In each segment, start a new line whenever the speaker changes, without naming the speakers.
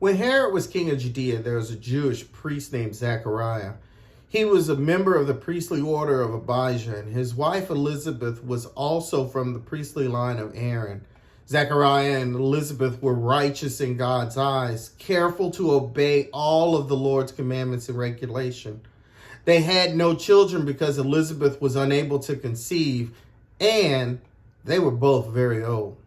When Herod was king of Judea, there was a Jewish priest named Zechariah. He was a member of the priestly order of Abijah, and his wife Elizabeth was also from the priestly line of Aaron. Zechariah and Elizabeth were righteous in God's eyes, careful to obey all of the Lord's commandments and regulation. They had no children because Elizabeth was unable to conceive, and they were both very old.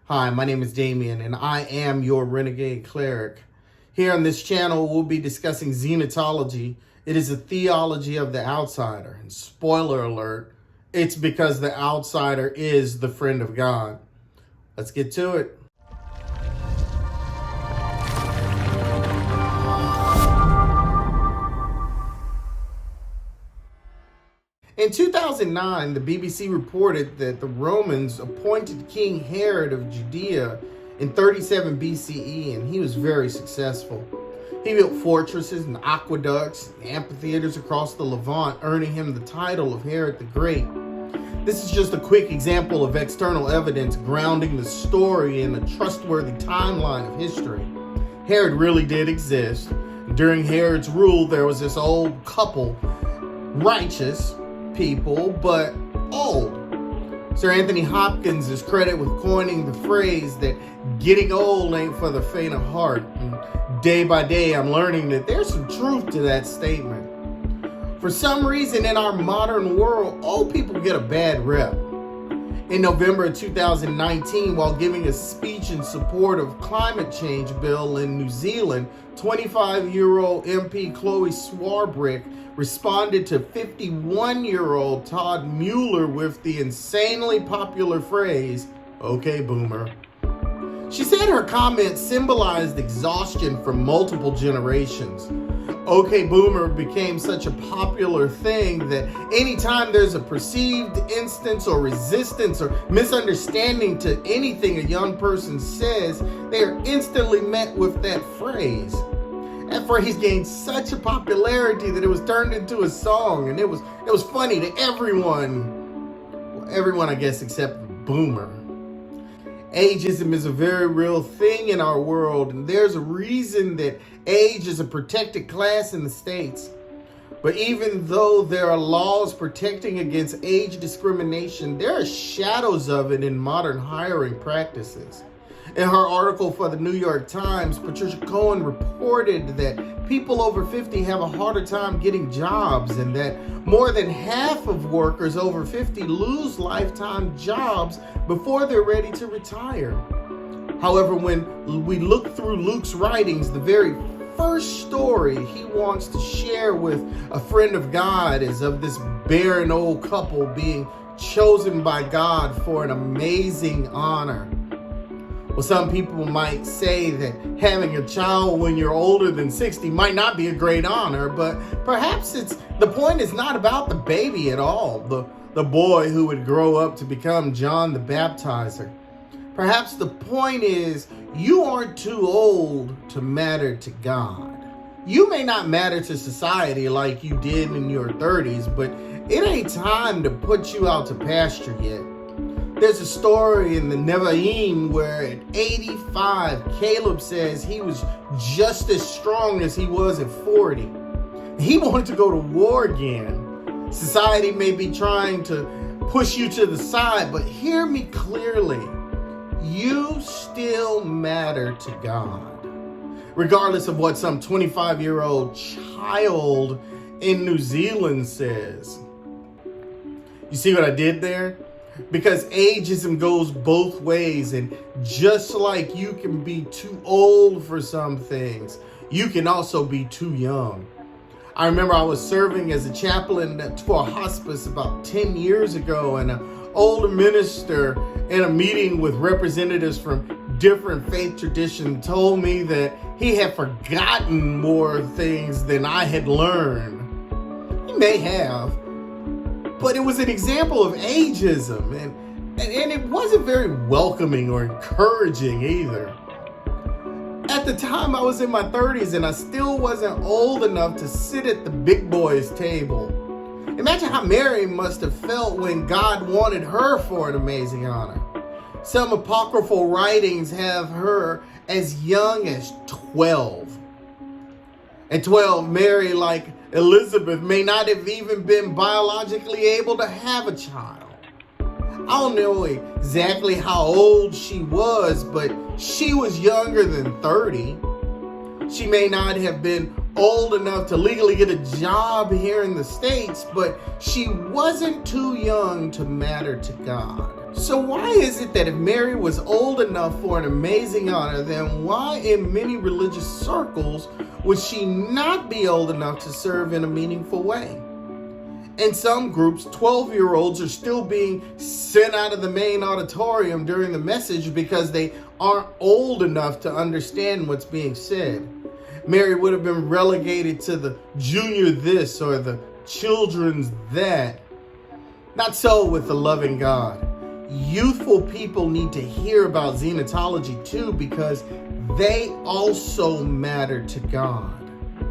Hi, my name is Damien, and I am your Renegade Cleric. Here on this channel, we'll be discussing Xenotology. It is a theology of the outsider. And spoiler alert, it's because the outsider is the friend of God. Let's get to it. In 2009, the BBC reported that the Romans appointed King Herod of Judea in 37 BCE, and he was very successful. He built fortresses and aqueducts and amphitheaters across the Levant, earning him the title of Herod the Great. This is just a quick example of external evidence grounding the story in a trustworthy timeline of history. Herod really did exist. During Herod's rule, there was this old couple, righteous people, but old. Sir Anthony Hopkins is credited with coining the phrase that getting old ain't for the faint of heart. And day by day, I'm learning that there's some truth to that statement. For some reason in our modern world, old people get a bad rep. In November of 2019, while giving a speech in support of climate change bill in New Zealand, 25-year-old MP Chloe Swarbrick responded to 51-year-old Todd Mueller with the insanely popular phrase, "Okay, boomer." She said her comment symbolized exhaustion from multiple generations. "Okay, boomer" became such a popular thing that anytime there's a perceived instance or resistance or misunderstanding to anything a young person says, they are instantly met with that phrase. That phrase gained such a popularity that it was turned into a song, and it was funny to everyone. Well, everyone, I guess, except boomer. Ageism is a very real thing in our world, and there's a reason that age is a protected class in the States. But even though there are laws protecting against age discrimination, there are shadows of it in modern hiring practices. In her article for the New York Times, Patricia Cohen reported that people over 50 have a harder time getting jobs, and that more than half of workers over 50 lose lifetime jobs before they're ready to retire. However, when we look through Luke's writings, the very first story he wants to share with a friend of God is of this barren old couple being chosen by God for an amazing honor. Well, some people might say that having a child when you're older than 60 might not be a great honor, but perhaps the point is not about the baby at all, the boy who would grow up to become John the Baptizer. Perhaps the point is you aren't too old to matter to God. You may not matter to society like you did in your 30s, but it ain't time to put you out to pasture yet. There's a story in the Nevi'im where at 85, Caleb says he was just as strong as he was at 40. He wanted to go to war again. Society may be trying to push you to the side, but hear me clearly. You still matter to God, regardless of what some 25-year-old child in New Zealand says. You see what I did there? Because ageism goes both ways, and just like you can be too old for some things, you can also be too young. I remember I was serving as a chaplain for a hospice about 10 years ago, and an older minister in a meeting with representatives from different faith traditions told me that he had forgotten more things than I had learned. He may have. But it was an example of ageism, and it wasn't very welcoming or encouraging either. At the time, I was in my 30s, and I still wasn't old enough to sit at the big boys' table. Imagine how Mary must have felt when God wanted her for an amazing honor. Some apocryphal writings have her as young as 12. At 12, Mary, like Elizabeth, may not have even been biologically able to have a child. I don't know exactly how old she was, but she was younger than 30. She may not have been old enough to legally get a job here in the States, but she wasn't too young to matter to God. So why is it that if Mary was old enough for an amazing honor, then why in many religious circles would she not be old enough to serve in a meaningful way? In some groups, 12-year-olds are still being sent out of the main auditorium during the message because they aren't old enough to understand what's being said. Mary would have been relegated to the junior this or the children's that. Not so with the loving God. Youthful people need to hear about Xenotology too, because they also matter to God.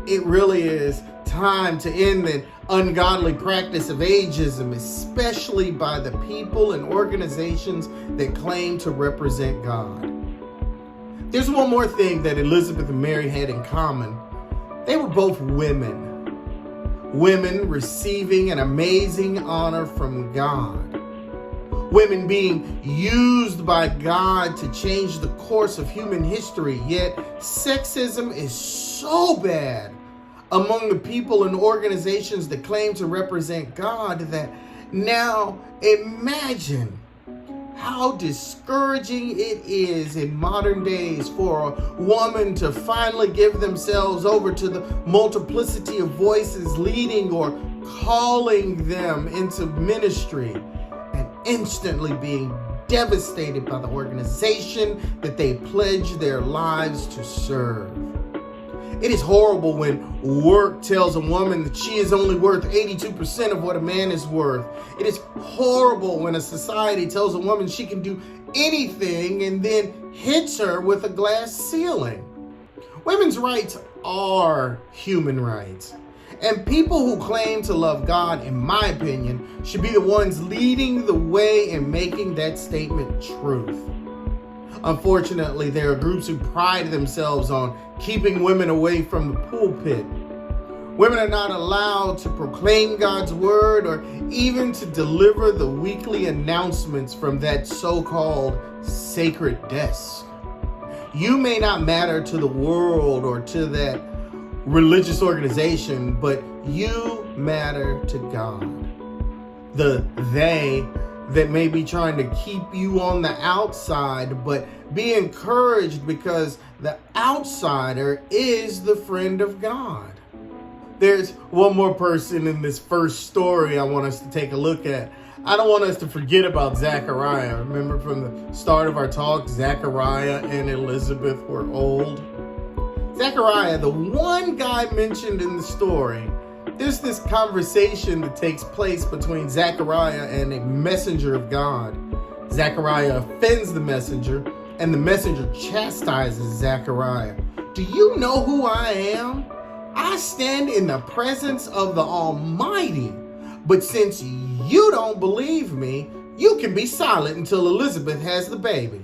It really is time to end the ungodly practice of ageism, especially by the people and organizations that claim to represent God. There's one more thing that Elizabeth and Mary had in common. They were both women. Women receiving an amazing honor from God. Women being used by God to change the course of human history. Yet sexism is so bad among the people and organizations that claim to represent God that now imagine how discouraging it is in modern days for a woman to finally give themselves over to the multiplicity of voices leading or calling them into ministry and instantly being devastated by the organization that they pledge their lives to serve. It is horrible when work tells a woman that she is only worth 82% of what a man is worth. It is horrible when a society tells a woman she can do anything and then hits her with a glass ceiling. Women's rights are human rights. And people who claim to love God, in my opinion, should be the ones leading the way in making that statement truth. Unfortunately, there are groups who pride themselves on keeping women away from the pulpit. Women are not allowed to proclaim God's word or even to deliver the weekly announcements from that so-called sacred desk. You may not matter to the world or to that religious organization, but you matter to God. The they that may be trying to keep you on the outside, but be encouraged because the outsider is the friend of God. There's one more person in this first story I want us to take a look at. I don't want us to forget about Zechariah. Remember from the start of our talk, Zechariah and Elizabeth were old. Zechariah, the one guy mentioned in the story, there's this conversation that takes place between Zechariah and a messenger of God. Zechariah offends the messenger, and the messenger chastises Zechariah. Do you know who I am? I stand in the presence of the Almighty. But since you don't believe me, you can be silent until Elizabeth has the baby.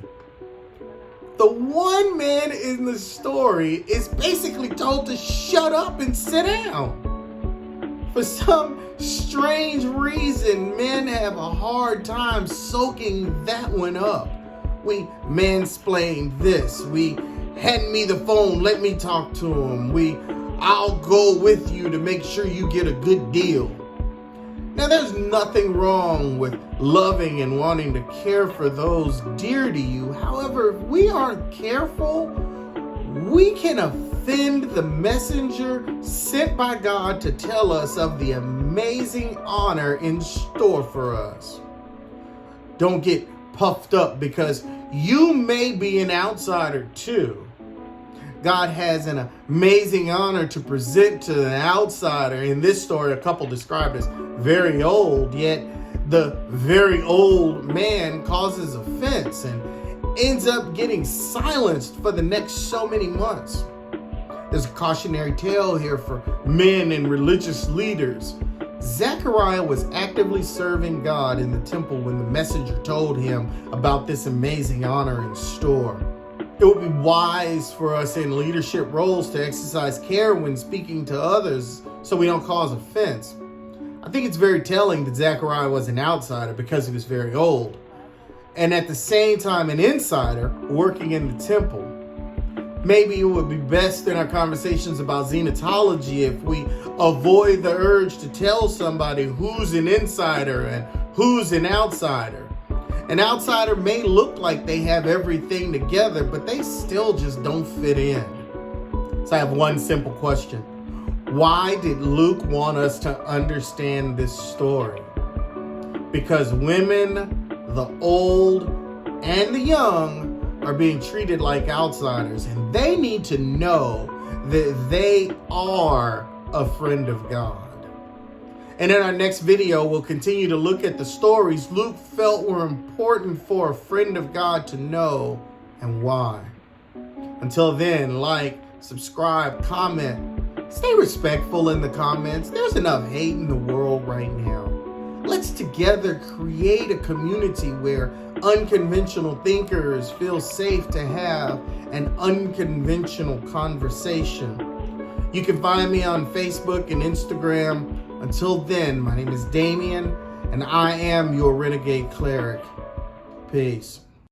The one man in the story is basically told to shut up and sit down. For some strange reason, men have a hard time soaking that one up. We mansplain this. We hand me the phone, let me talk to him. I'll go with you to make sure you get a good deal. Now, there's nothing wrong with loving and wanting to care for those dear to you. However, if we aren't careful, we can offend the messenger sent by God to tell us of the amazing honor in store for us. Don't get puffed up because you may be an outsider too. God has an amazing honor to present to an outsider. In this story, a couple described as very old, yet the very old man causes offense and ends up getting silenced for the next so many months. There's a cautionary tale here for men and religious leaders. Zechariah was actively serving God in the temple when the messenger told him about this amazing honor in store. It would be wise for us in leadership roles to exercise care when speaking to others so we don't cause offense. I think it's very telling that Zechariah was an outsider because he was very old, and at the same time an insider working in the temple. Maybe it would be best in our conversations about Xenotology if we avoid the urge to tell somebody who's an insider and who's an outsider. An outsider may look like they have everything together, but they still just don't fit in. So I have one simple question. Why did Luke want us to understand this story? Because women, the old and the young, are being treated like outsiders, and they need to know that they are a friend of God. And in our next video, we'll continue to look at the stories Luke felt were important for a friend of God to know and why. Until then, like, subscribe, comment. Stay respectful in the comments. There's enough hate in the world right now. Let's together create a community where unconventional thinkers feel safe to have an unconventional conversation. You can find me on Facebook and Instagram. Until then, my name is Damien, and I am your Renegade Cleric. Peace.